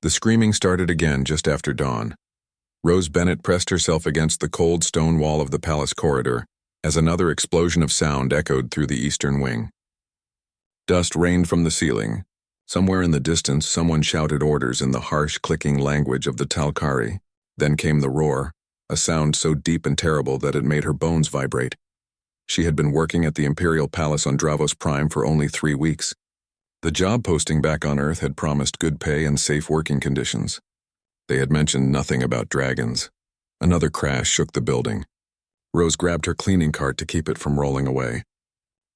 The screaming started again just after dawn. Rose Bennett pressed herself against the cold stone wall of the palace corridor as another explosion of sound echoed through the eastern wing. Dust rained from the ceiling. Somewhere in the distance, someone shouted orders in the harsh, clicking language of the Talkari. Then came the roar, a sound so deep and terrible that it made her bones vibrate. She had been working at the Imperial Palace on Dravos Prime for only 3 weeks. The job posting back on Earth had promised good pay and safe working conditions. They had mentioned nothing about dragons. Another crash shook the building. Rose grabbed her cleaning cart to keep it from rolling away.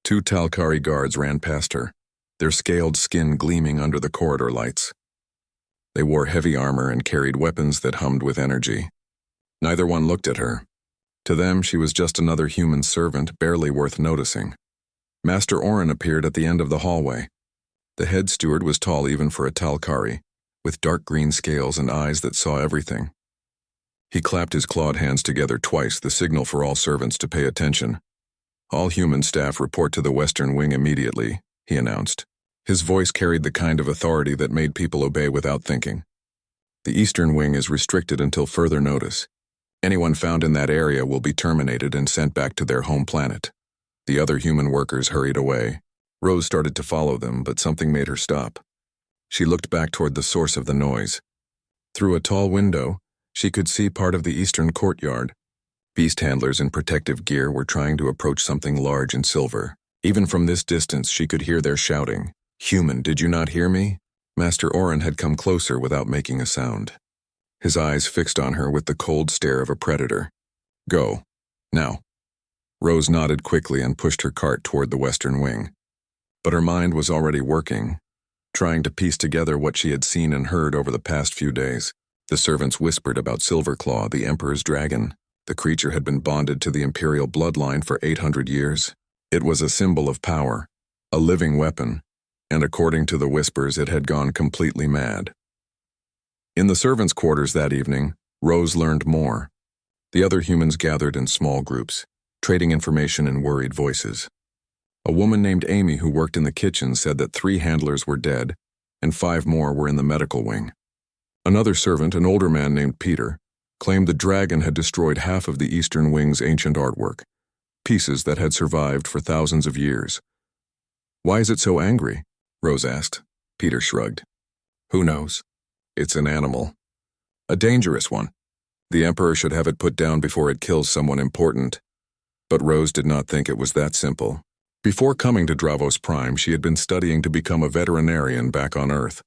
2 Talkari guards ran past her, their scaled skin gleaming under the corridor lights. They wore heavy armor and carried weapons that hummed with energy. Neither one looked at her. To them, she was just another human servant, barely worth noticing. Master Orin appeared at the end of the hallway. The head steward was tall even for a Talkari, with dark green scales and eyes that saw everything. He clapped his clawed hands together twice, the signal for all servants to pay attention. "All human staff report to the Western Wing immediately," he announced. His voice carried the kind of authority that made people obey without thinking. "The Eastern Wing is restricted until further notice. Anyone found in that area will be terminated and sent back to their home planet." The other human workers hurried away. Rose started to follow them, but something made her stop. She looked back toward the source of the noise. Through a tall window, she could see part of the eastern courtyard. Beast handlers in protective gear were trying to approach something large in silver. Even from this distance, she could hear their shouting. "Human, did you not hear me?" Master Orin had come closer without making a sound. His eyes fixed on her with the cold stare of a predator. "Go. Now." Rose nodded quickly and pushed her cart toward the Western Wing. But her mind was already working, trying to piece together what she had seen and heard over the past few days. The servants whispered about Silverclaw, the Emperor's dragon. The creature had been bonded to the Imperial bloodline for 800 years. It was a symbol of power, a living weapon, and according to the whispers, it had gone completely mad. In the servants' quarters that evening, Rose learned more. The other humans gathered in small groups, trading information in worried voices. A woman named Amy who worked in the kitchen said that 3 handlers were dead, and 5 more were in the medical wing. Another servant, an older man named Peter, claimed the dragon had destroyed half of the Eastern Wing's ancient artwork, pieces that had survived for thousands of years. "Why is it so angry?" Rose asked. Peter shrugged. "Who knows? It's an animal. A dangerous one. The Emperor should have it put down before it kills someone important." But Rose did not think it was that simple. Before coming to Dravos Prime, she had been studying to become a veterinarian back on Earth.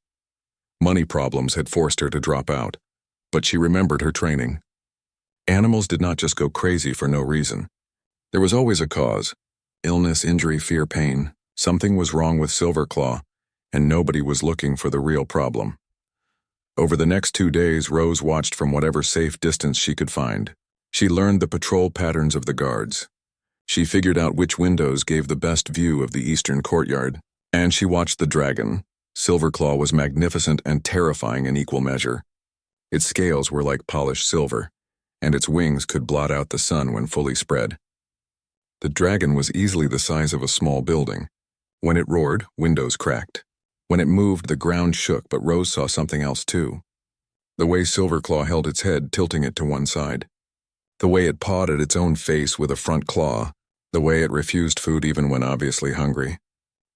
Money problems had forced her to drop out, but she remembered her training. Animals did not just go crazy for no reason. There was always a cause. Illness, injury, fear, pain. Something was wrong with Silverclaw, and nobody was looking for the real problem. Over the next 2 days, Rose watched from whatever safe distance she could find. She learned the patrol patterns of the guards. She figured out which windows gave the best view of the eastern courtyard, and she watched the dragon. Silverclaw was magnificent and terrifying in equal measure. Its scales were like polished silver, and its wings could blot out the sun when fully spread. The dragon was easily the size of a small building. When it roared, windows cracked. When it moved, the ground shook, but Rose saw something else too. The way Silverclaw held its head, tilting it to one side. The way it pawed at its own face with a front claw. The way it refused food even when obviously hungry.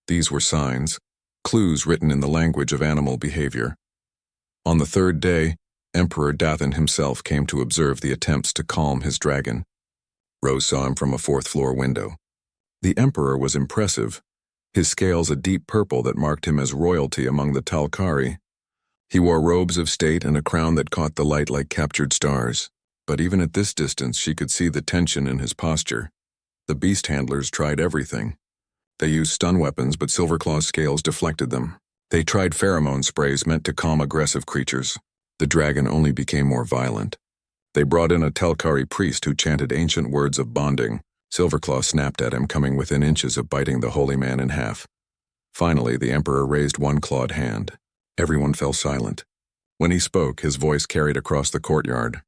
These were signs, clues written in the language of animal behavior. On the 3rd day, Emperor Dathan himself came to observe the attempts to calm his dragon. Rose saw him from a 4th-floor window. The Emperor was impressive, his scales a deep purple that marked him as royalty among the Talkari. He wore robes of state and a crown that caught the light like captured stars. But even at this distance, she could see the tension in his posture. The beast handlers tried everything. They used stun weapons, but Silverclaw's scales deflected them. They tried pheromone sprays meant to calm aggressive creatures. The dragon only became more violent. They brought in a Talkari priest who chanted ancient words of bonding. Silverclaw snapped at him, coming within inches of biting the holy man in half. Finally, the Emperor raised one clawed hand. Everyone fell silent. When he spoke, his voice carried across the courtyard.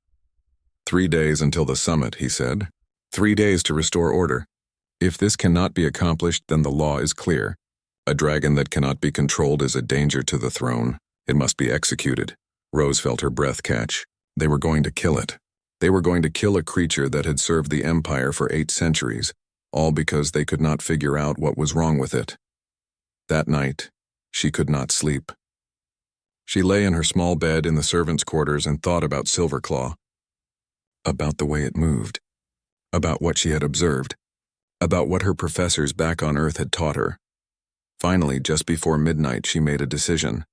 3 days until the summit, he said. 3 days to restore order. If this cannot be accomplished, then the law is clear. A dragon that cannot be controlled is a danger to the throne. It must be executed. Rose felt her breath catch. They were going to kill it. They were going to kill a creature that had served the Empire for 8 centuries, all because they could not figure out what was wrong with it. That night, she could not sleep. She lay in her small bed in the servants' quarters and thought about Silverclaw, about the way it moved, about what she had observed, about what her professors back on Earth had taught her. Finally, just before midnight, she made a decision.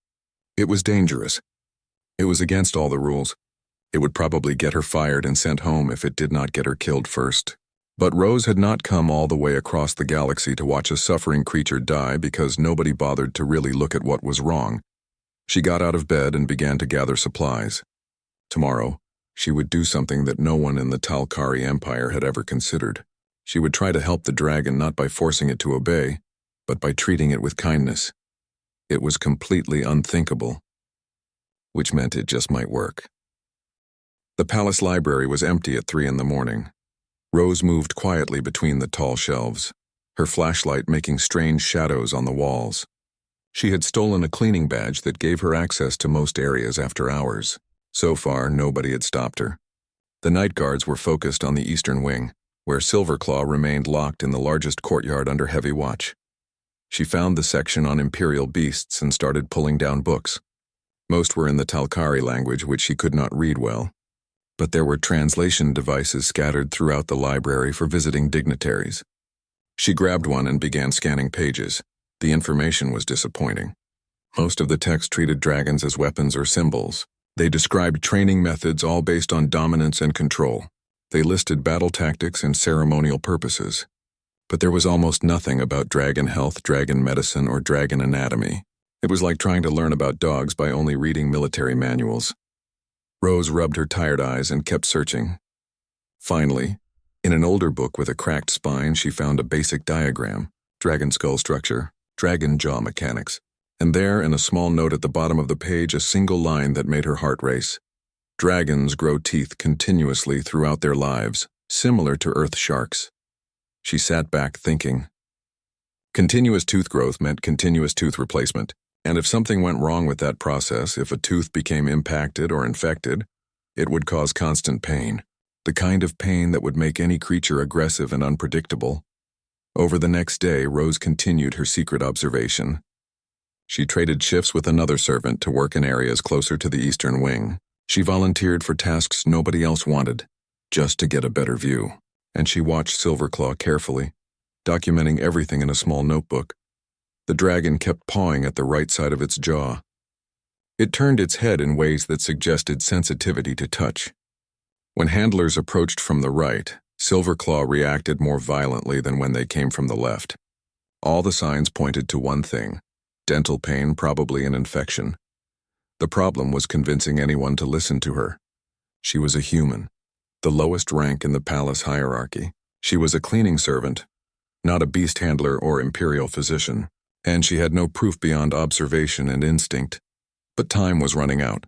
It was dangerous. It was against all the rules. It would probably get her fired and sent home if it did not get her killed first. But Rose had not come all the way across the galaxy to watch a suffering creature die because nobody bothered to really look at what was wrong. She got out of bed and began to gather supplies. Tomorrow, she would do something that no one in the Talkari Empire had ever considered. She would try to help the dragon not by forcing it to obey, but by treating it with kindness. It was completely unthinkable, which meant it just might work. The palace library was empty at 3 in the morning. Rose moved quietly between the tall shelves, her flashlight making strange shadows on the walls. She had stolen a cleaning badge that gave her access to most areas after hours. So far, nobody had stopped her. The night guards were focused on the eastern wing, where Silverclaw remained locked in the largest courtyard under heavy watch. She found the section on imperial beasts and started pulling down books. Most were in the Talkari language, which she could not read well. But there were translation devices scattered throughout the library for visiting dignitaries. She grabbed one and began scanning pages. The information was disappointing. Most of the text treated dragons as weapons or symbols. They described training methods all based on dominance and control. They listed battle tactics and ceremonial purposes. But there was almost nothing about dragon health, dragon medicine, or dragon anatomy. It was like trying to learn about dogs by only reading military manuals. Rose rubbed her tired eyes and kept searching. Finally, in an older book with a cracked spine, she found a basic diagram: dragon skull structure, dragon jaw mechanics, and there, in a small note at the bottom of the page, a single line that made her heart race. Dragons grow teeth continuously throughout their lives, similar to Earth sharks. She sat back thinking. Continuous tooth growth meant continuous tooth replacement, and if something went wrong with that process, if a tooth became impacted or infected, it would cause constant pain, the kind of pain that would make any creature aggressive and unpredictable. Over the next day, Rose continued her secret observation. She traded shifts with another servant to work in areas closer to the eastern wing. She volunteered for tasks nobody else wanted, just to get a better view. And she watched Silverclaw carefully, documenting everything in a small notebook. The dragon kept pawing at the right side of its jaw. It turned its head in ways that suggested sensitivity to touch. When handlers approached from the right, Silverclaw reacted more violently than when they came from the left. All the signs pointed to one thing: dental pain, probably an infection. The problem was convincing anyone to listen to her. She was a human, the lowest rank in the palace hierarchy. She was a cleaning servant, not a beast handler or imperial physician, and she had no proof beyond observation and instinct. But time was running out.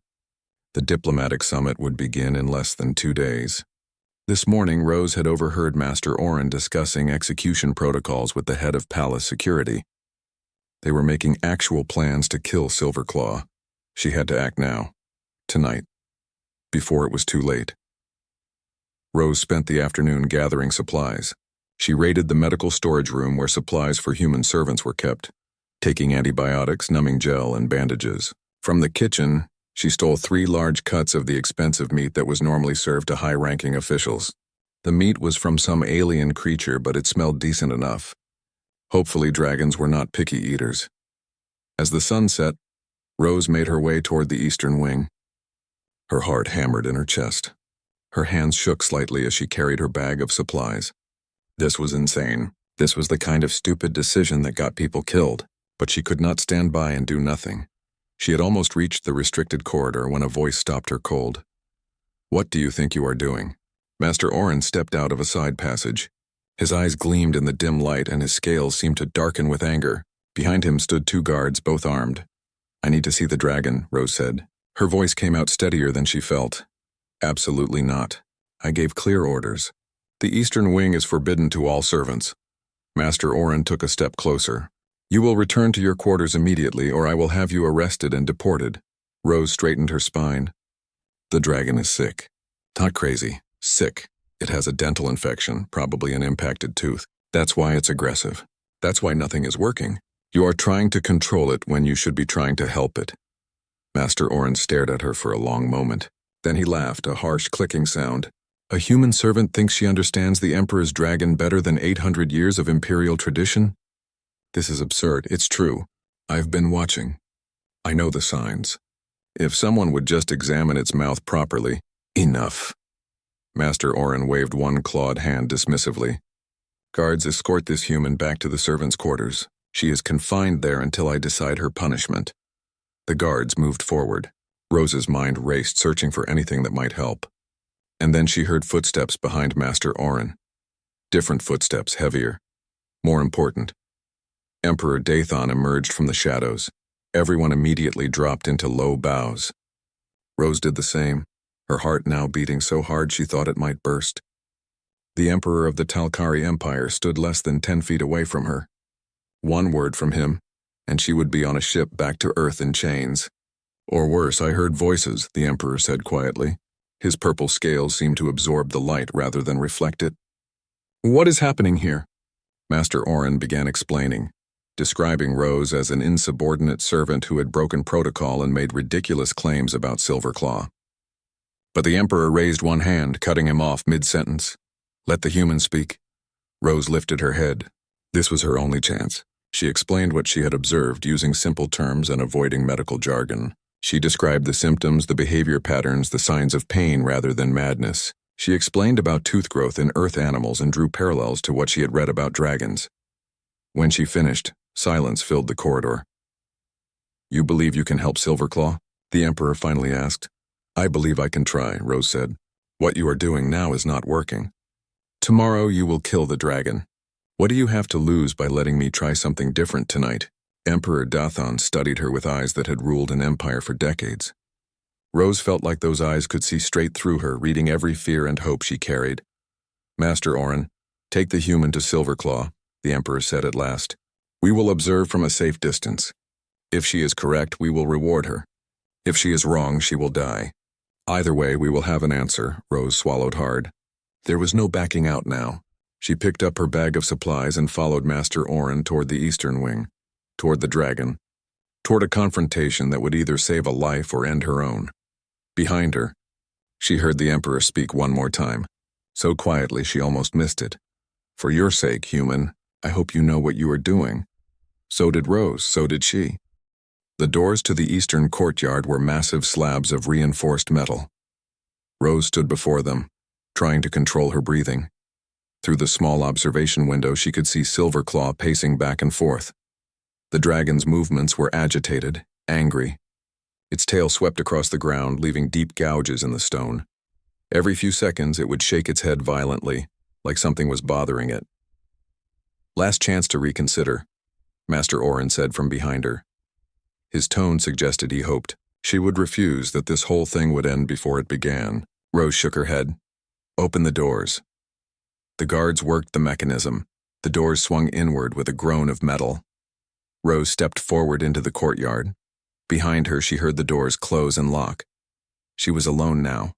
The diplomatic summit would begin in less than 2 days. This morning, Rose had overheard Master Orin discussing execution protocols with the head of palace security. They were making actual plans to kill Silverclaw. She had to act now, tonight, before it was too late. Rose spent the afternoon gathering supplies. She raided the medical storage room where supplies for human servants were kept, taking antibiotics, numbing gel, and bandages. From the kitchen, she stole 3 large cuts of the expensive meat that was normally served to high-ranking officials. The meat was from some alien creature, but it smelled decent enough. Hopefully, dragons were not picky eaters. As the sun set, Rose made her way toward the eastern wing. Her heart hammered in her chest. Her hands shook slightly as she carried her bag of supplies. This was insane. This was the kind of stupid decision that got people killed, but she could not stand by and do nothing. She had almost reached the restricted corridor when a voice stopped her cold. "What do you think you are doing?" Master Orin stepped out of a side passage. His eyes gleamed in the dim light and his scales seemed to darken with anger. Behind him stood 2 guards, both armed. "I need to see the dragon," Rose said. Her voice came out steadier than she felt. "Absolutely not. I gave clear orders. The eastern wing is forbidden to all servants." Master Orin took a step closer. "You will return to your quarters immediately, or I will have you arrested and deported." Rose straightened her spine. The dragon is sick. Not crazy, sick. It has a dental infection, probably an impacted tooth. That's why it's aggressive. That's why nothing is working. You are trying to control it when you should be trying to help it. Master Orin stared at her for a long moment. Then he laughed, a harsh clicking sound. A human servant thinks she understands the Emperor's dragon better than 800 years of imperial tradition? This is absurd. It's true. I've been watching. I know the signs. If someone would just examine its mouth properly. Enough. Master Orin waved one clawed hand dismissively. Guards, escort this human back to the servants' quarters. She is confined there until I decide her punishment. The guards moved forward. Rose's mind raced, searching for anything that might help. And then she heard footsteps behind Master Orin. Different footsteps, heavier. More important. Emperor Dathon emerged from the shadows. Everyone immediately dropped into low bows. Rose did the same, her heart now beating so hard she thought it might burst. The Emperor of the Talkari Empire stood less than 10 feet away from her. One word from him, and she would be on a ship back to Earth in chains. Or worse, I heard voices, the Emperor said quietly. His purple scales seemed to absorb the light rather than reflect it. What is happening here? Master Orin began explaining, describing Rose as an insubordinate servant who had broken protocol and made ridiculous claims about Silverclaw. But the Emperor raised one hand, cutting him off mid-sentence. Let the human speak. Rose lifted her head. This was her only chance. She explained what she had observed using simple terms and avoiding medical jargon. She described the symptoms, the behavior patterns, the signs of pain rather than madness. She explained about tooth growth in earth animals and drew parallels to what she had read about dragons. When she finished, silence filled the corridor. You believe you can help Silverclaw? The Emperor finally asked. I believe I can try, Rose said. What you are doing now is not working. Tomorrow you will kill the dragon. What do you have to lose by letting me try something different tonight? Emperor Dathon studied her with eyes that had ruled an empire for decades. Rose felt like those eyes could see straight through her, reading every fear and hope she carried. Master Orin, take the human to Silverclaw, the Emperor said at last. We will observe from a safe distance. If she is correct, we will reward her. If she is wrong, she will die. Either way, we will have an answer, Rose swallowed hard. There was no backing out now. She picked up her bag of supplies and followed Master Orin toward the eastern wing, toward the dragon, toward a confrontation that would either save a life or end her own. Behind her, she heard the Emperor speak one more time, so quietly she almost missed it. For your sake, human, I hope you know what you are doing. So did Rose, so did she. The doors to the eastern courtyard were massive slabs of reinforced metal. Rose stood before them, trying to control her breathing. Through the small observation window, she could see Silverclaw pacing back and forth. The dragon's movements were agitated, angry. Its tail swept across the ground, leaving deep gouges in the stone. Every few seconds, it would shake its head violently, like something was bothering it. Last chance to reconsider, Master Orin said from behind her. His tone suggested he hoped she would refuse, that this whole thing would end before it began. Rose shook her head. Open the doors. The guards worked the mechanism. The doors swung inward with a groan of metal. Rose stepped forward into the courtyard. Behind her, she heard the doors close and lock. She was alone now.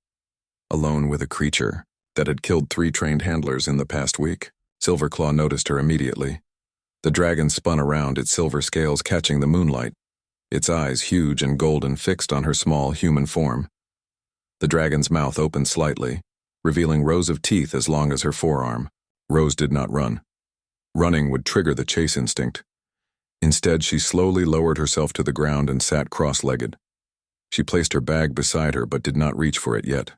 Alone with a creature that had killed 3 trained handlers in the past week. Silverclaw noticed her immediately. The dragon spun around, its silver scales catching the moonlight, its eyes huge and golden fixed on her small human form. The dragon's mouth opened slightly, revealing rows of teeth as long as her forearm. Rose did not run. Running would trigger the chase instinct. Instead, she slowly lowered herself to the ground and sat cross-legged. She placed her bag beside her but did not reach for it yet.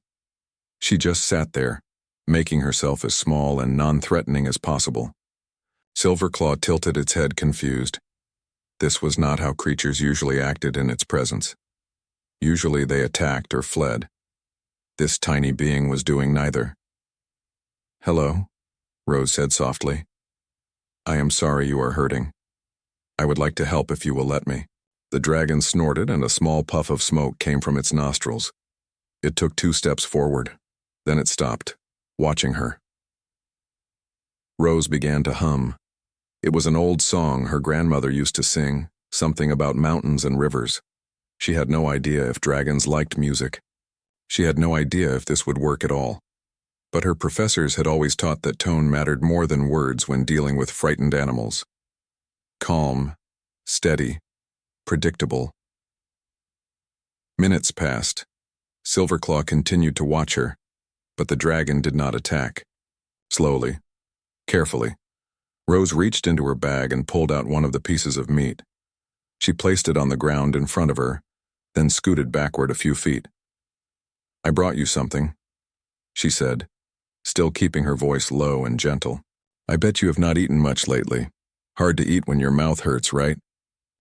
She just sat there, making herself as small and non-threatening as possible. Silverclaw tilted its head, confused. This was not how creatures usually acted in its presence. Usually they attacked or fled. This tiny being was doing neither. Hello, Rose said softly. I am sorry you are hurting. I would like to help if you will let me. The dragon snorted and a small puff of smoke came from its nostrils. It took 2 steps forward. Then it stopped, watching her. Rose began to hum. It was an old song her grandmother used to sing, something about mountains and rivers. She had no idea if dragons liked music. She had no idea if this would work at all. But her professors had always taught that tone mattered more than words when dealing with frightened animals. Calm, steady, predictable. Minutes passed. Silverclaw continued to watch her, but the dragon did not attack. Slowly, carefully, Rose reached into her bag and pulled out one of the pieces of meat. She placed it on the ground in front of her, then scooted backward a few feet. "I brought you something," she said, still keeping her voice low and gentle. "I bet you have not eaten much lately. Hard to eat when your mouth hurts, right?"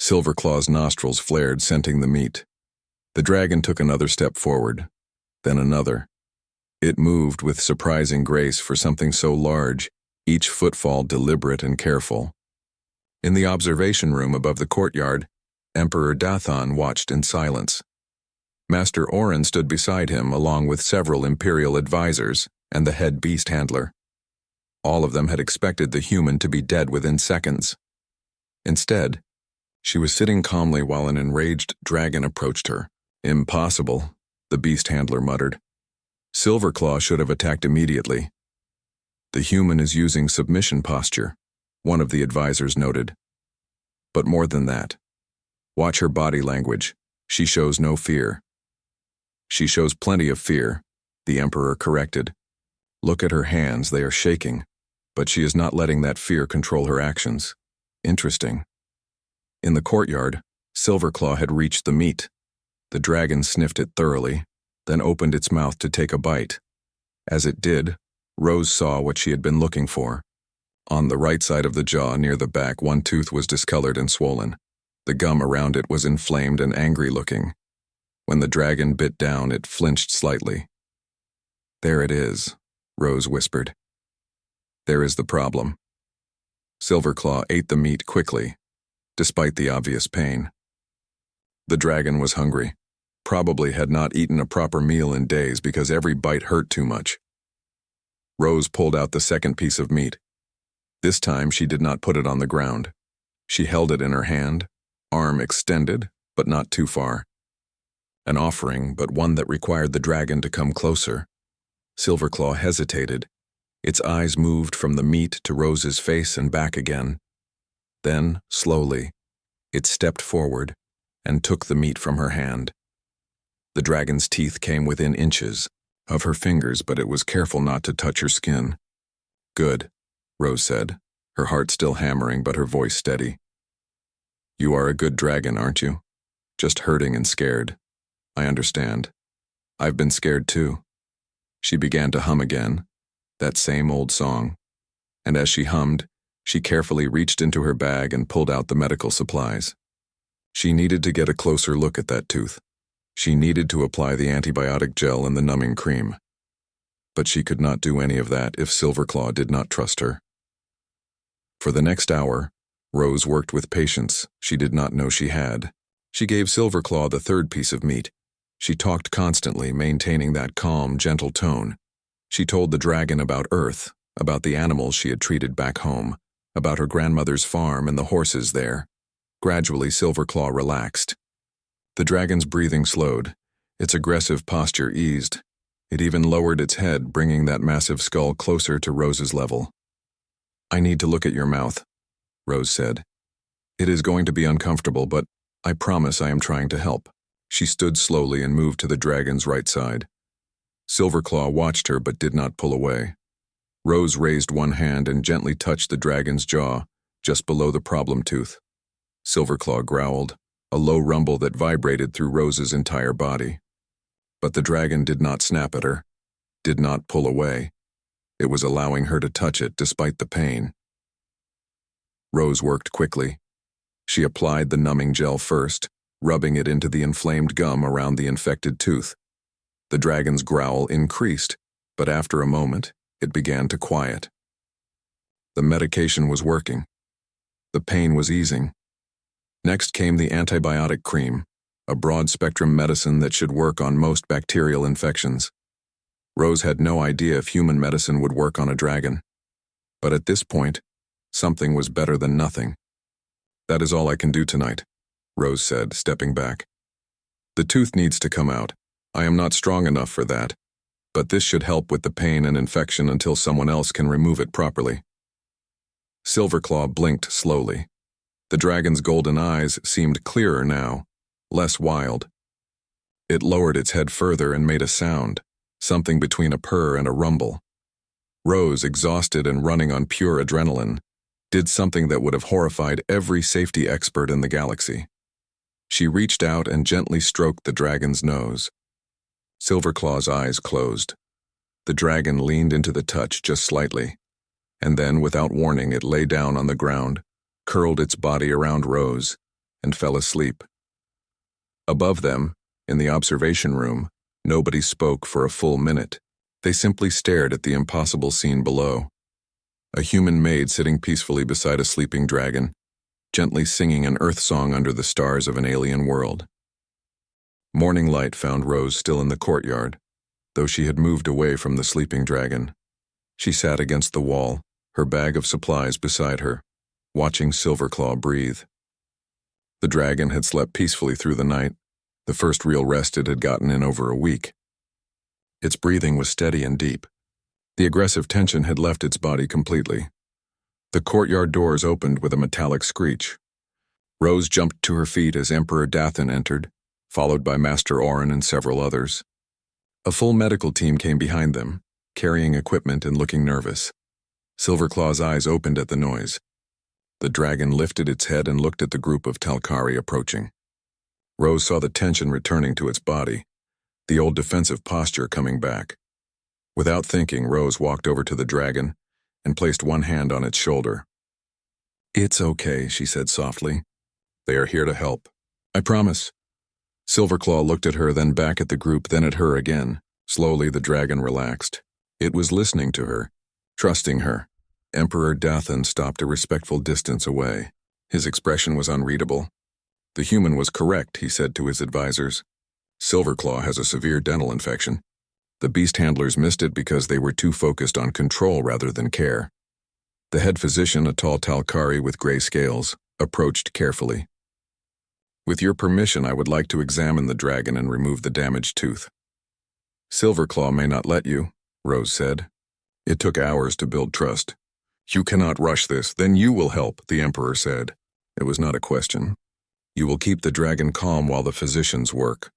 Silverclaw's nostrils flared, scenting the meat. The dragon took another step forward, then another. It moved with surprising grace for something so large, each footfall deliberate and careful. In the observation room above the courtyard, Emperor Dathon watched in silence. Master Orin stood beside him along with several imperial advisors and the head beast handler. All of them had expected the human to be dead within seconds. Instead, she was sitting calmly while an enraged dragon approached her. "Impossible," the beast handler muttered. "Silverclaw should have attacked immediately." "The human is using submission posture," one of the advisors noted. "But more than that. Watch her body language. She shows no fear." "She shows plenty of fear," the Emperor corrected. "Look at her hands, they are shaking, but she is not letting that fear control her actions." Interesting. In the courtyard, Silverclaw had reached the meat. The dragon sniffed it thoroughly, then opened its mouth to take a bite. As it did, Rose saw what she had been looking for. On the right side of the jaw near the back, one tooth was discolored and swollen. The gum around it was inflamed and angry-looking. When the dragon bit down, it flinched slightly. "There it is," Rose whispered. "There is the problem." Silverclaw ate the meat quickly, despite the obvious pain. The dragon was hungry, probably had not eaten a proper meal in days because every bite hurt too much. Rose pulled out the second piece of meat. This time she did not put it on the ground. She held it in her hand, arm extended, but not too far. An offering, but one that required the dragon to come closer. Silverclaw hesitated. Its eyes moved from the meat to Rose's face and back again. Then, slowly, it stepped forward and took the meat from her hand. The dragon's teeth came within inches of her fingers, but it was careful not to touch her skin. "Good," Rose said, her heart still hammering but her voice steady. "You are a good dragon, aren't you? Just hurting and scared. I understand. I've been scared too." She began to hum again, that same old song. And as she hummed, she carefully reached into her bag and pulled out the medical supplies. She needed to get a closer look at that tooth. She needed to apply the antibiotic gel and the numbing cream. But she could not do any of that if Silverclaw did not trust her. For the next hour, Rose worked with patience she did not know she had. She gave Silverclaw the third piece of meat. She talked constantly, maintaining that calm, gentle tone. She told the dragon about Earth, about the animals she had treated back home, about her grandmother's farm and the horses there. Gradually, Silverclaw relaxed. The dragon's breathing slowed. Its aggressive posture eased. It even lowered its head, bringing that massive skull closer to Rose's level. "I need to look at your mouth," Rose said. "It is going to be uncomfortable, but I promise I am trying to help." She stood slowly and moved to the dragon's right side. Silverclaw watched her but did not pull away. Rose raised one hand and gently touched the dragon's jaw, just below the problem tooth. Silverclaw growled, a low rumble that vibrated through Rose's entire body. But the dragon did not snap at her, did not pull away. It was allowing her to touch it despite the pain. Rose worked quickly. She applied the numbing gel first, rubbing it into the inflamed gum around the infected tooth. The dragon's growl increased, but after a moment, it began to quiet. The medication was working. The pain was easing. Next came the antibiotic cream, a broad-spectrum medicine that should work on most bacterial infections. Rose had no idea if human medicine would work on a dragon. But at this point, something was better than nothing. "That is all I can do tonight," Rose said, stepping back. The tooth needs to come out. I am not strong enough for that, but this should help with the pain and infection until someone else can remove it properly. Silverclaw blinked slowly. The dragon's golden eyes seemed clearer now, less wild. It lowered its head further and made a sound, something between a purr and a rumble. Rose, exhausted and running on pure adrenaline, did something that would have horrified every safety expert in the galaxy. She reached out and gently stroked the dragon's nose. Silverclaw's eyes closed. The dragon leaned into the touch just slightly, and then, without warning, it lay down on the ground, curled its body around Rose, and fell asleep. Above them, in the observation room, nobody spoke for a full minute. They simply stared at the impossible scene below. A human maid sitting peacefully beside a sleeping dragon, gently singing an earth song under the stars of an alien world. Morning light found Rose still in the courtyard, though she had moved away from the sleeping dragon. She sat against the wall, her bag of supplies beside her, watching Silverclaw breathe. The dragon had slept peacefully through the night, the first real rest it had gotten in over a week. Its breathing was steady and deep. The aggressive tension had left its body completely. The courtyard doors opened with a metallic screech. Rose jumped to her feet as Emperor Dathan entered, followed by Master Orin and several others. A full medical team came behind them, carrying equipment and looking nervous. Silverclaw's eyes opened at the noise. The dragon lifted its head and looked at the group of Talkari approaching. Rose saw the tension returning to its body, the old defensive posture coming back. Without thinking, Rose walked over to the dragon and placed one hand on its shoulder. "It's okay," she said softly. "They are here to help. I promise." Silverclaw looked at her, then back at the group, then at her again. Slowly, the dragon relaxed. It was listening to her, trusting her. Emperor Dathan stopped a respectful distance away. His expression was unreadable. "The human was correct," he said to his advisors. "Silverclaw has a severe dental infection. The beast handlers missed it because they were too focused on control rather than care." The head physician, a tall Talkari with gray scales, approached carefully. "With your permission, I would like to examine the dragon and remove the damaged tooth." "Silverclaw may not let you," Rose said. "It took hours to build trust." "You cannot rush this, then you will help," the Emperor said. It was not a question. "You will keep the dragon calm while the physicians work."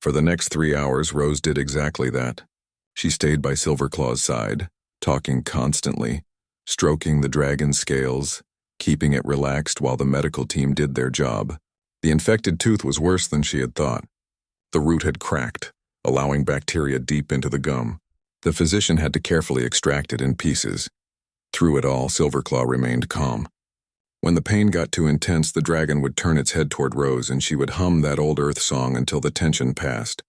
For the next 3 hours, Rose did exactly that. She stayed by Silverclaw's side, talking constantly, stroking the dragon's scales, keeping it relaxed while the medical team did their job. The infected tooth was worse than she had thought. The root had cracked, allowing bacteria deep into the gum. The physician had to carefully extract it in pieces. Through it all, Silverclaw remained calm. When the pain got too intense, the dragon would turn its head toward Rose and she would hum that old earth song until the tension passed.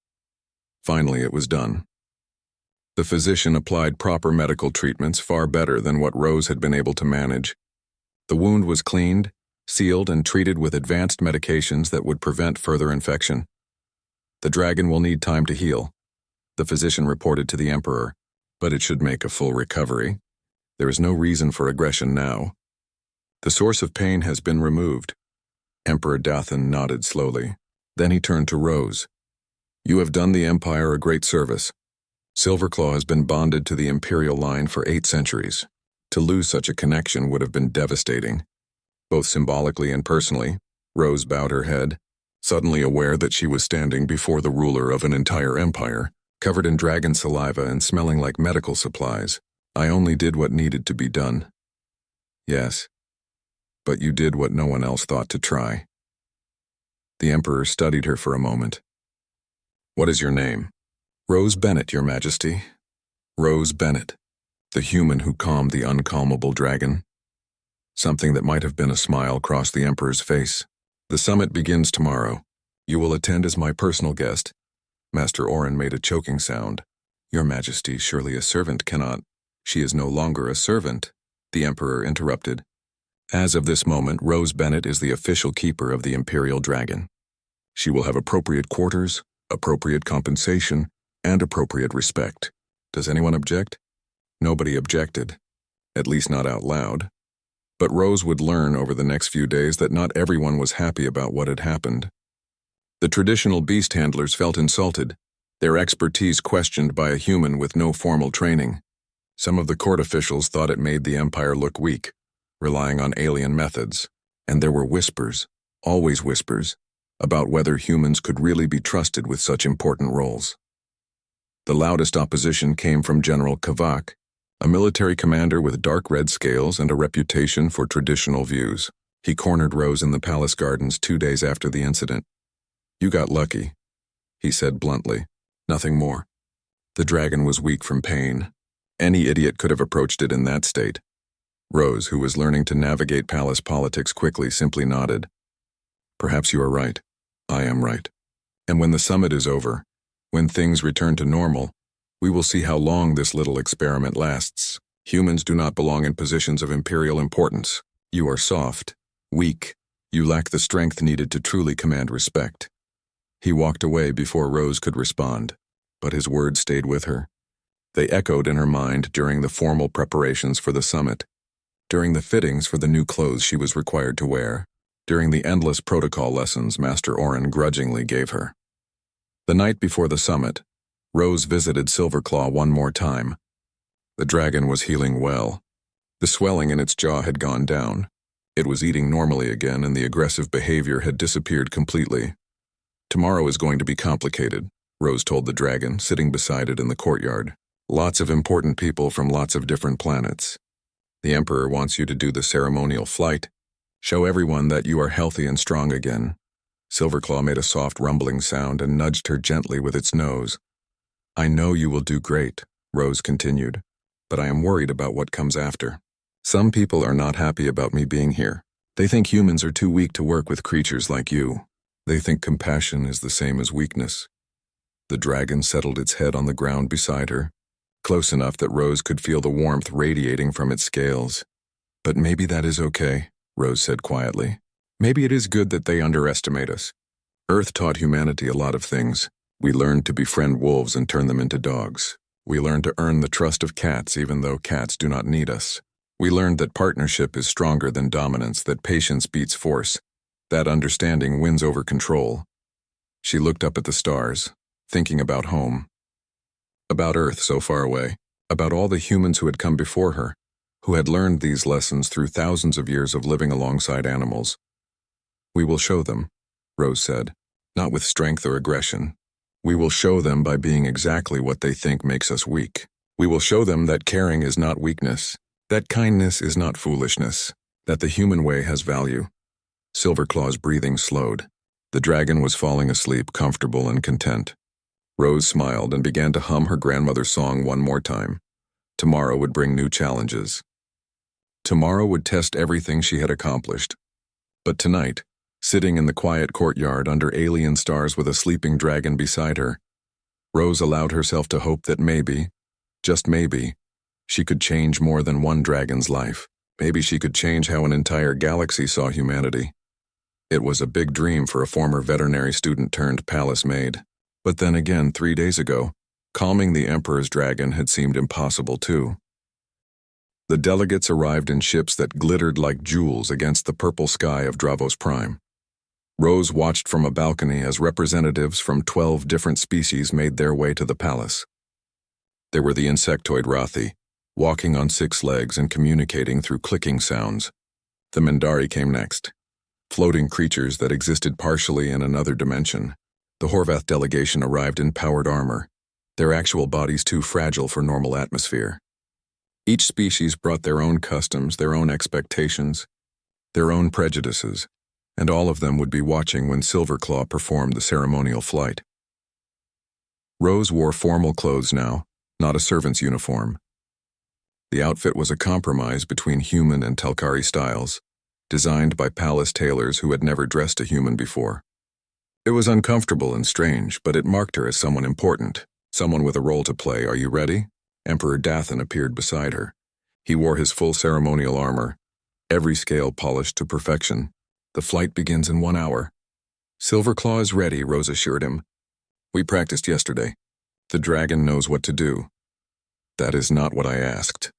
Finally, it was done. The physician applied proper medical treatments, far better than what Rose had been able to manage. The wound was cleaned, sealed, and treated with advanced medications that would prevent further infection. "The dragon will need time to heal," the physician reported to the Emperor, "but it should make a full recovery. There is no reason for aggression now. The source of pain has been removed." Emperor Dathan nodded slowly. Then he turned to Rose. "You have done the Empire a great service. Silverclaw has been bonded to the Imperial line for 8 centuries. To lose such a connection would have been devastating. Both symbolically and personally." Rose bowed her head, suddenly aware that she was standing before the ruler of an entire empire, covered in dragon saliva and smelling like medical supplies. "I only did what needed to be done." "Yes, but you did what no one else thought to try." The Emperor studied her for a moment. "What is your name?" "Rose Bennett, Your Majesty." Rose Bennett, the human who calmed the uncalmable dragon. Something that might have been a smile crossed the Emperor's face. "The summit begins tomorrow. You will attend as my personal guest." Master Orin made a choking sound. "Your Majesty, surely a servant cannot—" "She is no longer a servant," the Emperor interrupted. "As of this moment, Rose Bennett is the official keeper of the Imperial Dragon. She will have appropriate quarters, appropriate compensation, and appropriate respect. Does anyone object?" Nobody objected, at least not out loud. But Rose would learn over the next few days that not everyone was happy about what had happened. The traditional beast handlers felt insulted, their expertise questioned by a human with no formal training. Some of the court officials thought it made the Empire look weak, relying on alien methods, and there were whispers, always whispers, about whether humans could really be trusted with such important roles. The loudest opposition came from General Kavak, a military commander with dark red scales and a reputation for traditional views. He cornered Rose in the palace gardens 2 days after the incident. "You got lucky," he said bluntly. "Nothing more." The dragon was weak from pain. Any idiot could have approached it in that state. Rose, who was learning to navigate palace politics quickly, simply nodded. "Perhaps you are right. I am right. And when the summit is over, when things return to normal, we will see how long this little experiment lasts. Humans do not belong in positions of imperial importance. You are soft, weak. You lack the strength needed to truly command respect." He walked away before Rose could respond, but his words stayed with her. They echoed in her mind during the formal preparations for the summit, during the fittings for the new clothes she was required to wear, during the endless protocol lessons Master Orin grudgingly gave her. The night before the summit, Rose visited Silverclaw one more time. The dragon was healing well. The swelling in its jaw had gone down. It was eating normally again, and the aggressive behavior had disappeared completely. "Tomorrow is going to be complicated," Rose told the dragon, sitting beside it in the courtyard. "Lots of important people from lots of different planets. The Emperor wants you to do the ceremonial flight. Show everyone that you are healthy and strong again." Silverclaw made a soft rumbling sound and nudged her gently with its nose. "I know you will do great," Rose continued, "but I am worried about what comes after. Some people are not happy about me being here. They think humans are too weak to work with creatures like you. They think compassion is the same as weakness." The dragon settled its head on the ground beside her, close enough that Rose could feel the warmth radiating from its scales. "But maybe that is okay," Rose said quietly. "Maybe it is good that they underestimate us. Earth taught humanity a lot of things. We learned to befriend wolves and turn them into dogs. We learned to earn the trust of cats even though cats do not need us. We learned that partnership is stronger than dominance, that patience beats force, that understanding wins over control." She looked up at the stars, thinking about home. About Earth so far away, about all the humans who had come before her, who had learned these lessons through thousands of years of living alongside animals. "We will show them," Rose said, "not with strength or aggression. We will show them by being exactly what they think makes us weak. We will show them that caring is not weakness, that kindness is not foolishness, that the human way has value." Silverclaw's breathing slowed. The dragon was falling asleep, comfortable and content. Rose smiled and began to hum her grandmother's song one more time. Tomorrow would bring new challenges. Tomorrow would test everything she had accomplished. But tonight, sitting in the quiet courtyard under alien stars with a sleeping dragon beside her, Rose allowed herself to hope that maybe, just maybe, she could change more than one dragon's life. Maybe she could change how an entire galaxy saw humanity. It was a big dream for a former veterinary student turned palace maid. But then again, 3 days ago, calming the Emperor's dragon had seemed impossible too. The delegates arrived in ships that glittered like jewels against the purple sky of Dravos Prime. Rose watched from a balcony as representatives from 12 different species made their way to the palace. There were the insectoid Rathi, walking on 6 legs and communicating through clicking sounds. The Mindari came next, floating creatures that existed partially in another dimension. The Horvath delegation arrived in powered armor, their actual bodies too fragile for normal atmosphere. Each species brought their own customs, their own expectations, their own prejudices, and all of them would be watching when Silverclaw performed the ceremonial flight. Rose wore formal clothes now, not a servant's uniform. The outfit was a compromise between human and Telkari styles, designed by palace tailors who had never dressed a human before. It was uncomfortable and strange, but it marked her as someone important, someone with a role to play. "Are you ready?" Emperor Dathan appeared beside her. He wore his full ceremonial armor, every scale polished to perfection. "The flight begins in 1 hour. "Silverclaw is ready," Rose assured him. "We practiced yesterday. The dragon knows what to do." "That is not what I asked."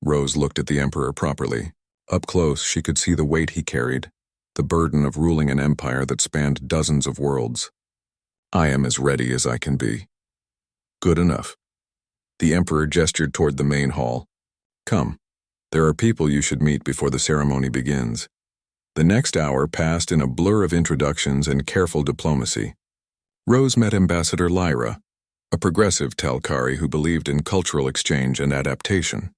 Rose looked at the Emperor properly. Up close, she could see the weight he carried, the burden of ruling an empire that spanned dozens of worlds. I am as ready as I can be. Good enough. The Emperor gestured toward the main hall. Come. There are people you should meet before the ceremony begins. The next hour passed in a blur of introductions and careful diplomacy. Rose met Ambassador Lyra, a progressive Talkari who believed in cultural exchange and adaptation.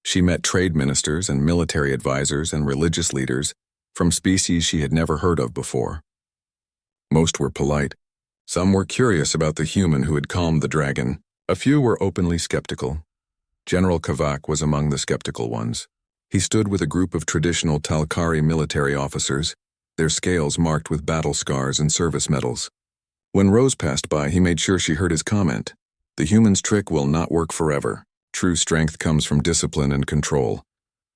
She met trade ministers and military advisors and religious leaders from species she had never heard of before. Most were polite. Some were curious about the human who had calmed the dragon. A few were openly skeptical. General Kavak was among the skeptical ones. He stood with a group of traditional Talkari military officers, their scales marked with battle scars and service medals. When Rose passed by, he made sure she heard his comment. The human's trick will not work forever. True strength comes from discipline and control,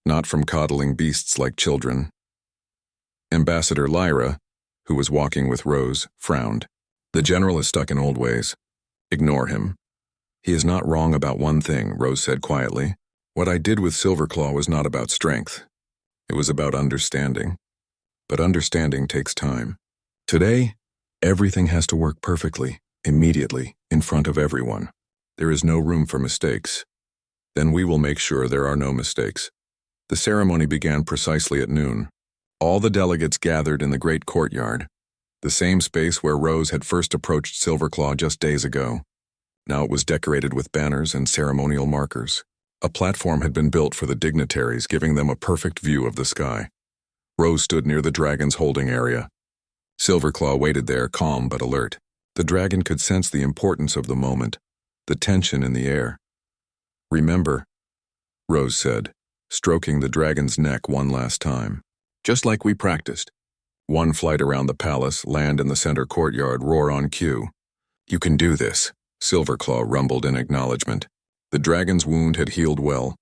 not from coddling beasts like children. Ambassador Lyra, who was walking with Rose, frowned. The general is stuck in old ways. Ignore him. He is not wrong about one thing, Rose said quietly. What I did with Silverclaw was not about strength. It was about understanding. But understanding takes time. Today, everything has to work perfectly, immediately, in front of everyone. There is no room for mistakes. Then we will make sure there are no mistakes. The ceremony began precisely at noon. All the delegates gathered in the great courtyard, the same space where Rose had first approached Silverclaw just days ago. Now it was decorated with banners and ceremonial markers. A platform had been built for the dignitaries, giving them a perfect view of the sky. Rose stood near the dragon's holding area. Silverclaw waited there, calm but alert. The dragon could sense the importance of the moment, the tension in the air. Remember, Rose said, stroking the dragon's neck one last time. Just like we practiced. One flight around the palace, land in the center courtyard, roar on cue. You can do this, Silverclaw rumbled in acknowledgement. The dragon's wound had healed well.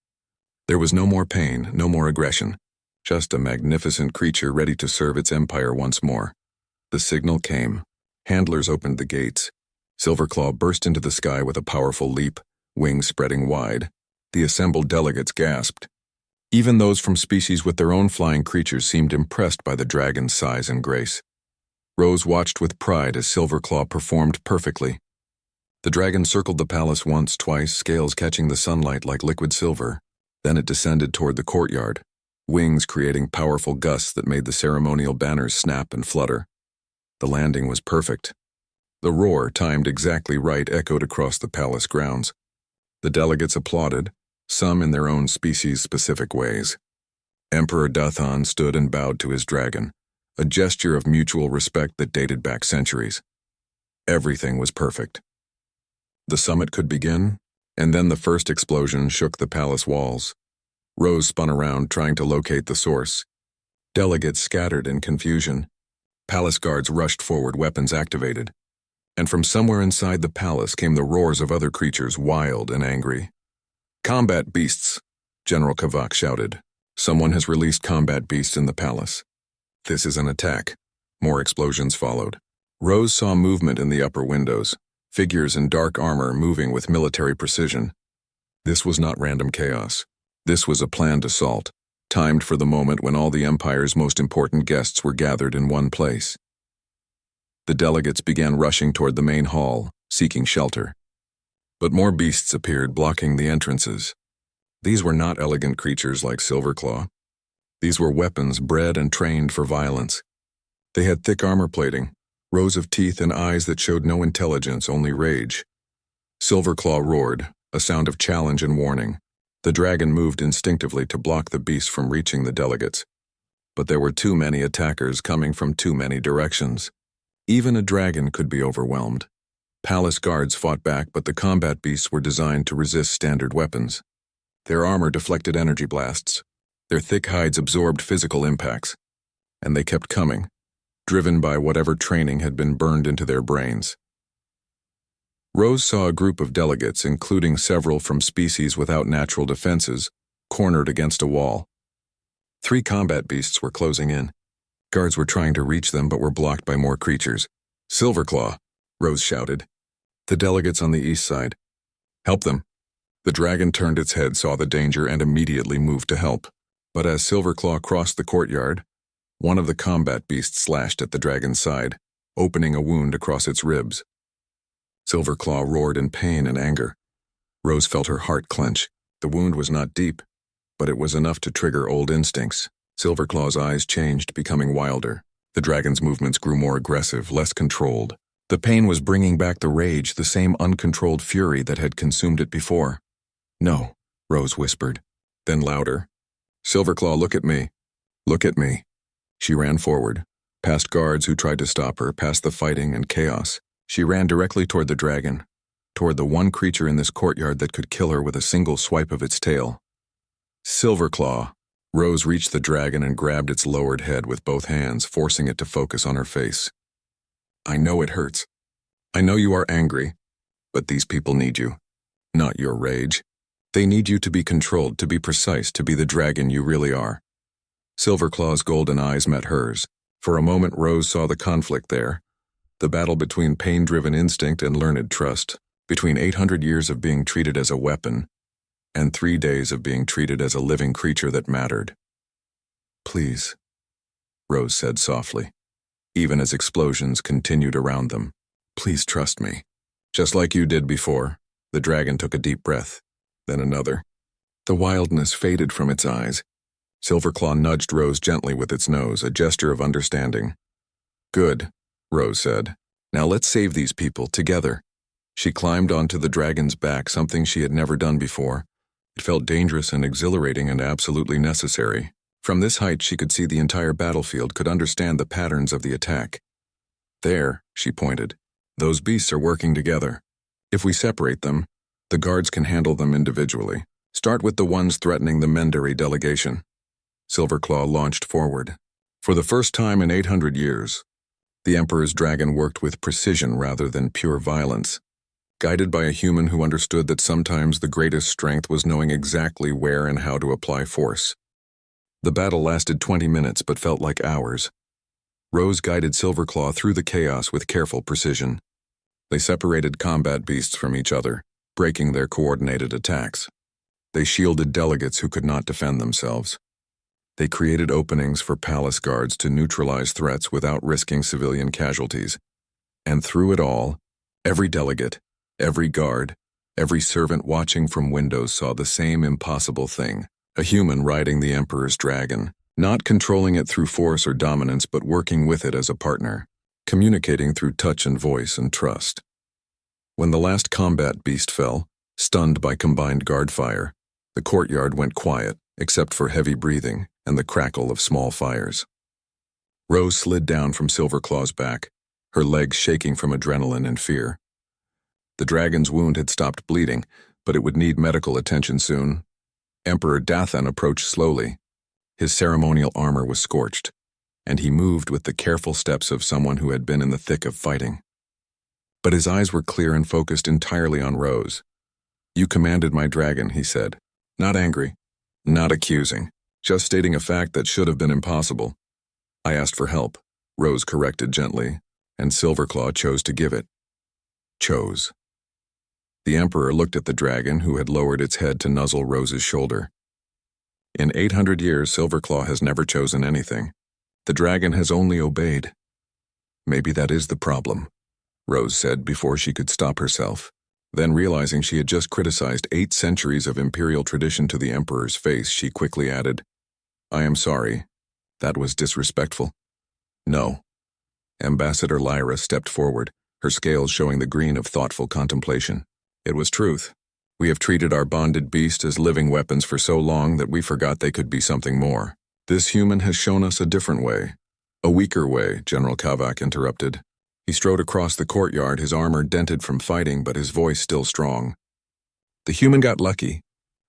There was no more pain, no more aggression. Just a magnificent creature ready to serve its empire once more. The signal came. Handlers opened the gates. Silverclaw burst into the sky with a powerful leap, wings spreading wide. The assembled delegates gasped. Even those from species with their own flying creatures seemed impressed by the dragon's size and grace. Rose watched with pride as Silverclaw performed perfectly. The dragon circled the palace once, twice, scales catching the sunlight like liquid silver. Then it descended toward the courtyard, wings creating powerful gusts that made the ceremonial banners snap and flutter. The landing was perfect. The roar, timed exactly right, echoed across the palace grounds. The delegates applauded, some in their own species-specific ways. Emperor Dathan stood and bowed to his dragon, a gesture of mutual respect that dated back centuries. Everything was perfect. The summit could begin, and then the first explosion shook the palace walls. Rose spun around, trying to locate the source. Delegates scattered in confusion. Palace guards rushed forward, weapons activated. And from somewhere inside the palace came the roars of other creatures, wild and angry. Combat beasts, General Kavak shouted. Someone has released combat beasts in the palace. This is an attack. More explosions followed. Rose saw movement in the upper windows, figures in dark armor moving with military precision. This was not random chaos. This was a planned assault, timed for the moment when all the Empire's most important guests were gathered in one place. The delegates began rushing toward the main hall, seeking shelter. But more beasts appeared, blocking the entrances. These were not elegant creatures like Silverclaw. These were weapons bred and trained for violence. They had thick armor plating, rows of teeth and eyes that showed no intelligence, only rage. Silverclaw roared, a sound of challenge and warning. The dragon moved instinctively to block the beast from reaching the delegates. But there were too many attackers coming from too many directions. Even a dragon could be overwhelmed. Palace guards fought back, but the combat beasts were designed to resist standard weapons. Their armor deflected energy blasts. Their thick hides absorbed physical impacts. And they kept coming, driven by whatever training had been burned into their brains. Rose saw a group of delegates, including several from species without natural defenses, cornered against a wall. 3 combat beasts were closing in. Guards were trying to reach them but were blocked by more creatures. Silverclaw, Rose shouted. The delegates on the east side. Help them. The dragon turned its head, saw the danger, and immediately moved to help. But as Silverclaw crossed the courtyard, One of the combat beasts slashed at the dragon's side, opening a wound across its ribs. Silverclaw roared in pain and anger. Rose felt her heart clench. The wound was not deep, but it was enough to trigger old instincts. Silverclaw's eyes changed, becoming wilder. The dragon's movements grew more aggressive, less controlled. The pain was bringing back the rage, the same uncontrolled fury that had consumed it before. "No," Rose whispered. Then louder, "Silverclaw, look at me. Look at me." She ran forward, past guards who tried to stop her, past the fighting and chaos. She ran directly toward the dragon, toward the one creature in this courtyard that could kill her with a single swipe of its tail. "Silverclaw." Rose reached the dragon and grabbed its lowered head with both hands, forcing it to focus on her face. "I know it hurts. I know you are angry, but these people need you, not your rage. They need you to be controlled, to be precise, to be the dragon you really are." Silverclaw's golden eyes met hers. For a moment, Rose saw the conflict there, the battle between pain-driven instinct and learned trust, between 800 years of being treated as a weapon and 3 days of being treated as a living creature that mattered. "Please," Rose said softly, even as explosions continued around them. "Please trust me. Just like you did before." The dragon took a deep breath, then another. The wildness faded from its eyes. Silverclaw nudged Rose gently with its nose, a gesture of understanding. "Good," Rose said. "Now let's save these people, together." She climbed onto the dragon's back, something she had never done before. It felt dangerous and exhilarating and absolutely necessary. From this height she could see the entire battlefield, could understand the patterns of the attack. "There," she pointed. "Those beasts are working together. If we separate them, the guards can handle them individually. Start with the ones threatening the Mendari delegation." Silverclaw launched forward. For the first time in 800 years, the Emperor's dragon worked with precision rather than pure violence, guided by a human who understood that sometimes the greatest strength was knowing exactly where and how to apply force. The battle lasted 20 minutes but felt like hours. Rose guided Silverclaw through the chaos with careful precision. They separated combat beasts from each other, breaking their coordinated attacks. They shielded delegates who could not defend themselves. They created openings for palace guards to neutralize threats without risking civilian casualties. And through it all, every delegate, every guard, every servant watching from windows saw the same impossible thing: a human riding the Emperor's dragon, not controlling it through force or dominance but working with it as a partner, communicating through touch and voice and trust. When the last combat beast fell, stunned by combined guard fire, the courtyard went quiet, except for heavy breathing and the crackle of small fires. Rose slid down from Silverclaw's back, her legs shaking from adrenaline and fear. The dragon's wound had stopped bleeding, but it would need medical attention soon. Emperor Dathan approached slowly. His ceremonial armor was scorched, and he moved with the careful steps of someone who had been in the thick of fighting. But his eyes were clear and focused entirely on Rose. "You commanded my dragon," he said. "Not angry, not accusing, just stating a fact that should have been impossible. I asked for help," Rose corrected gently, and Silverclaw chose to give it. Chose. The Emperor looked at the dragon, who had lowered its head to nuzzle Rose's shoulder. "In 800 years, Silverclaw has never chosen anything. The dragon has only obeyed." "Maybe that is the problem," Rose said before she could stop herself. Then, realizing she had just criticized 8 centuries of imperial tradition to the Emperor's face, she quickly added, "I am sorry. That was disrespectful." "No." Ambassador Lyra stepped forward, her scales showing the green of thoughtful contemplation. "It was truth. We have treated our bonded beast as living weapons for so long that we forgot they could be something more. This human has shown us a different way." "A weaker way," General Kavak interrupted. He strode across the courtyard, his armor dented from fighting, but his voice still strong. "The human got lucky.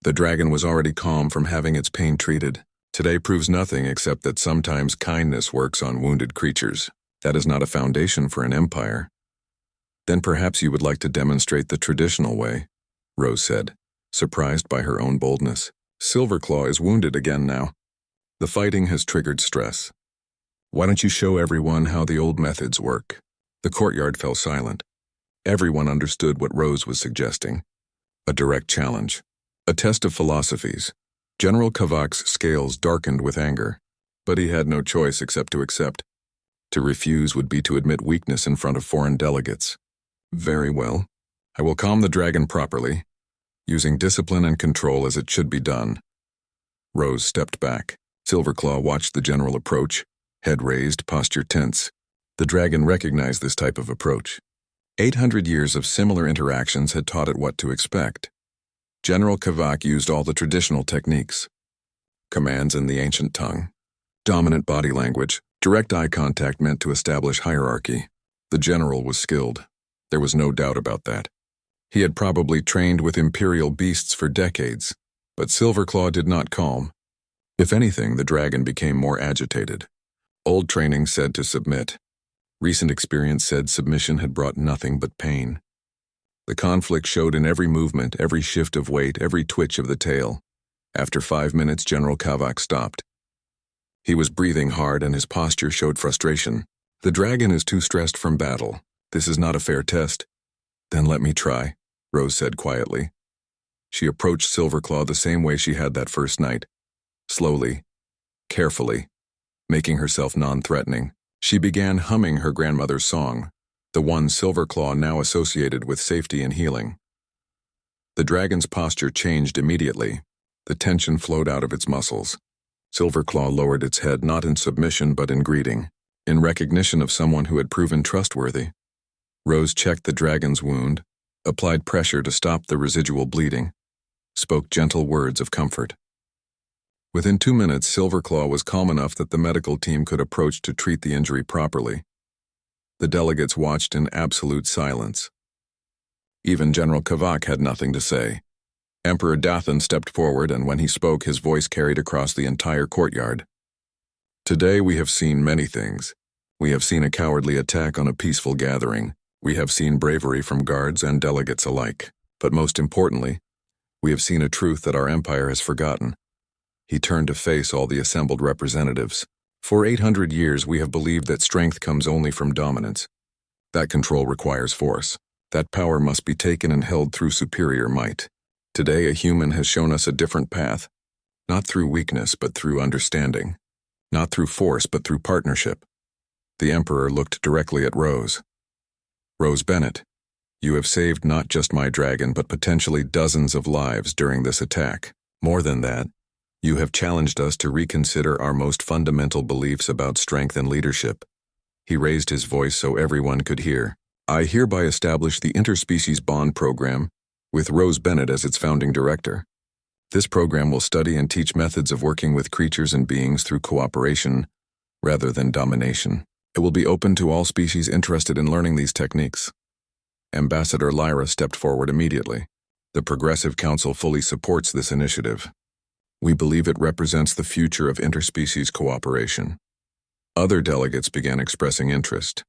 The dragon was already calm from having its pain treated. Today proves nothing except that sometimes kindness works on wounded creatures. That is not a foundation for an empire." "Then perhaps you would like to demonstrate the traditional way," Rose said, surprised by her own boldness. "Silverclaw is wounded again now. The fighting has triggered stress. Why don't you show everyone how the old methods work?" The courtyard fell silent. Everyone understood what Rose was suggesting. A direct challenge. A test of philosophies. General Kavak's scales darkened with anger. But he had no choice except to accept. To refuse would be to admit weakness in front of foreign delegates. Very well. I will calm the dragon properly, using discipline and control as it should be done. Rose stepped back. Silverclaw watched the general approach, head raised, posture tense. The dragon recognized this type of approach. 800 years of similar interactions had taught it what to expect. General Kavak used all the traditional techniques. Commands in the ancient tongue. Dominant body language. Direct eye contact meant to establish hierarchy. The general was skilled. There was no doubt about that. He had probably trained with imperial beasts for decades, but Silverclaw did not calm. If anything, the dragon became more agitated. Old training said to submit. Recent experience said submission had brought nothing but pain. The conflict showed in every movement, every shift of weight, every twitch of the tail. After 5 minutes, General Kavak stopped. He was breathing hard and his posture showed frustration. The dragon is too stressed from battle. This is not a fair test. Then let me try, Rose said quietly. She approached Silverclaw the same way she had that first night. Slowly, carefully, making herself non-threatening. She began humming her grandmother's song, the one Silverclaw now associated with safety and healing. The dragon's posture changed immediately. The tension flowed out of its muscles. Silverclaw lowered its head not in submission but in greeting, in recognition of someone who had proven trustworthy. Rose checked the dragon's wound, applied pressure to stop the residual bleeding, spoke gentle words of comfort. Within 2 minutes, Silverclaw was calm enough that the medical team could approach to treat the injury properly. The delegates watched in absolute silence. Even General Kavak had nothing to say. Emperor Dathan stepped forward, and when he spoke, his voice carried across the entire courtyard. Today we have seen many things. We have seen a cowardly attack on a peaceful gathering. We have seen bravery from guards and delegates alike. But most importantly, we have seen a truth that our empire has forgotten. He turned to face all the assembled representatives. For 800 years we have believed that strength comes only from dominance. That control requires force. That power must be taken and held through superior might. Today a human has shown us a different path, not through weakness but through understanding, not through force but through partnership. The Emperor looked directly at Rose. Rose Bennett, you have saved not just my dragon but potentially dozens of lives during this attack. More than that, you have challenged us to reconsider our most fundamental beliefs about strength and leadership. He raised his voice so everyone could hear. I hereby establish the Interspecies Bond Program, with Rose Bennett as its founding director. This program will study and teach methods of working with creatures and beings through cooperation rather than domination. It will be open to all species interested in learning these techniques. Ambassador Lyra stepped forward immediately. The Progressive Council fully supports this initiative. We believe it represents the future of interspecies cooperation. Other delegates began expressing interest.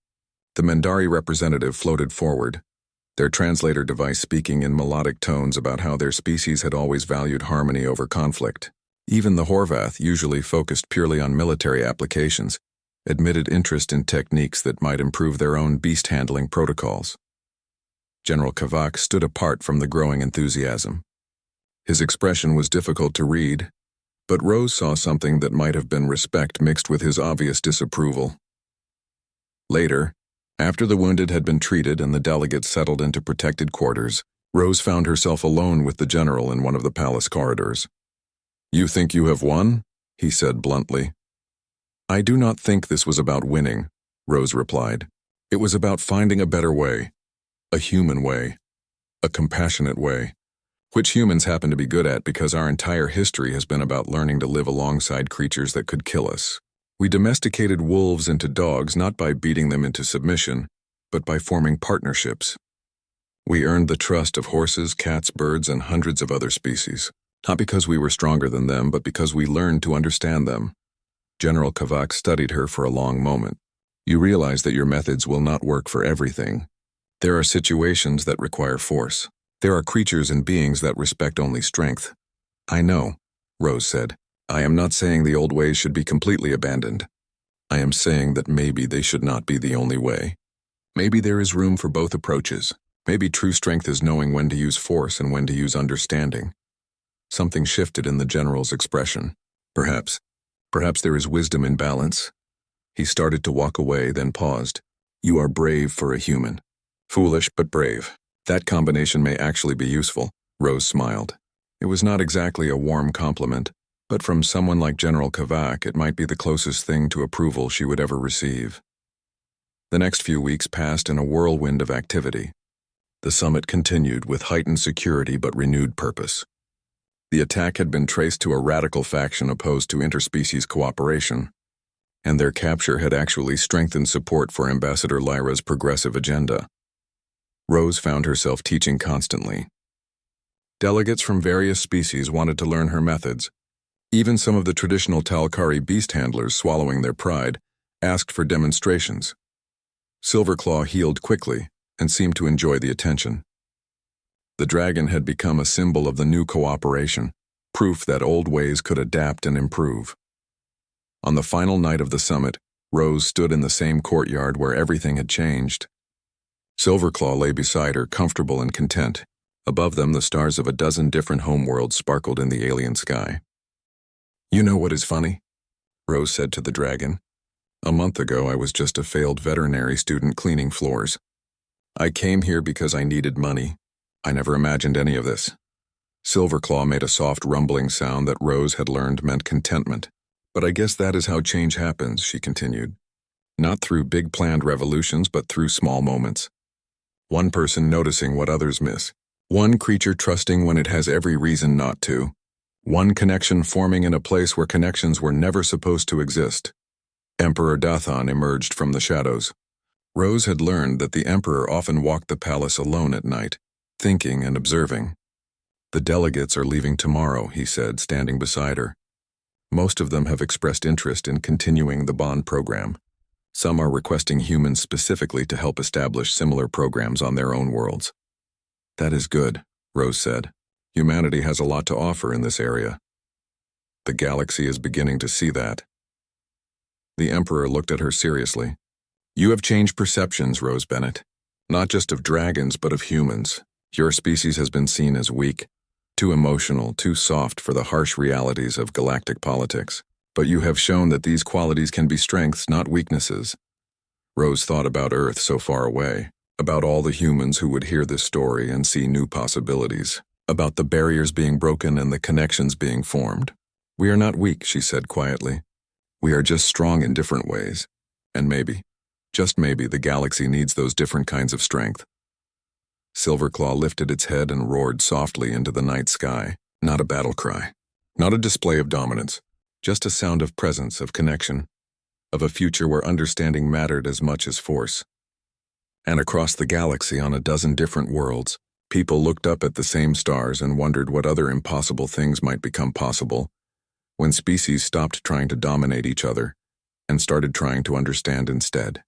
The Mendari representative floated forward, their translator device speaking in melodic tones about how their species had always valued harmony over conflict. Even the Horvath, usually focused purely on military applications, admitted interest in techniques that might improve their own beast-handling protocols. General Kavak stood apart from the growing enthusiasm. His expression was difficult to read, but Rose saw something that might have been respect mixed with his obvious disapproval. Later, after the wounded had been treated and the delegates settled into protected quarters, Rose found herself alone with the general in one of the palace corridors. You think you have won? He said bluntly. I do not think this was about winning, Rose replied. It was about finding a better way, a human way, a compassionate way, which humans happen to be good at because our entire history has been about learning to live alongside creatures that could kill us. We domesticated wolves into dogs not by beating them into submission, but by forming partnerships. We earned the trust of horses, cats, birds, and hundreds of other species, not because we were stronger than them, but because we learned to understand them. General Kavak studied her for a long moment. You realize that your methods will not work for everything. There are situations that require force. There are creatures and beings that respect only strength. I know, Rose said. I am not saying the old ways should be completely abandoned. I am saying that maybe they should not be the only way. Maybe there is room for both approaches. Maybe true strength is knowing when to use force and when to use understanding. Something shifted in the general's expression. Perhaps Perhaps there is wisdom in balance. He started to walk away, then paused. You are brave for a human. Foolish, but brave. That combination may actually be useful. Rose smiled. It was not exactly a warm compliment, but from someone like General Kavak, it might be the closest thing to approval she would ever receive. The next few weeks passed in a whirlwind of activity. The summit continued with heightened security but renewed purpose. The attack had been traced to a radical faction opposed to interspecies cooperation, and their capture had actually strengthened support for Ambassador Lyra's progressive agenda. Rose found herself teaching constantly. Delegates from various species wanted to learn her methods. Even some of the traditional Talkari beast handlers, swallowing their pride, asked for demonstrations. Silverclaw healed quickly and seemed to enjoy the attention. The dragon had become a symbol of the new cooperation, proof that old ways could adapt and improve. On the final night of the summit, Rose stood in the same courtyard where everything had changed. Silverclaw lay beside her, comfortable and content. Above them, the stars of a dozen different homeworlds sparkled in the alien sky. You know what is funny? Rose said to the dragon. A month ago, I was just a failed veterinary student cleaning floors. I came here because I needed money. I never imagined any of this. Silverclaw made a soft rumbling sound that Rose had learned meant contentment. But I guess that is how change happens, she continued. Not through big planned revolutions, but through small moments. One person noticing what others miss. One creature trusting when it has every reason not to. One connection forming in a place where connections were never supposed to exist. Emperor Dathan emerged from the shadows. Rose had learned that the Emperor often walked the palace alone at night, thinking and observing. The delegates are leaving tomorrow, he said, standing beside her. Most of them have expressed interest in continuing the bond program. Some are requesting humans specifically to help establish similar programs on their own worlds. That is good, Rose said. Humanity has a lot to offer in this area. The galaxy is beginning to see that. The Emperor looked at her seriously. You have changed perceptions, Rose Bennett. Not just of dragons, but of humans. Your species has been seen as weak, too emotional, too soft for the harsh realities of galactic politics. But you have shown that these qualities can be strengths, not weaknesses. Rose thought about Earth so far away, about all the humans who would hear this story and see new possibilities, about the barriers being broken and the connections being formed. We are not weak, she said quietly. We are just strong in different ways. And maybe, just maybe, the galaxy needs those different kinds of strength. Silverclaw lifted its head and roared softly into the night sky. Not a battle cry, not a display of dominance, just a sound of presence, of connection, of a future where understanding mattered as much as force. And across the galaxy, on a dozen different worlds, people looked up at the same stars and wondered what other impossible things might become possible when species stopped trying to dominate each other and started trying to understand instead.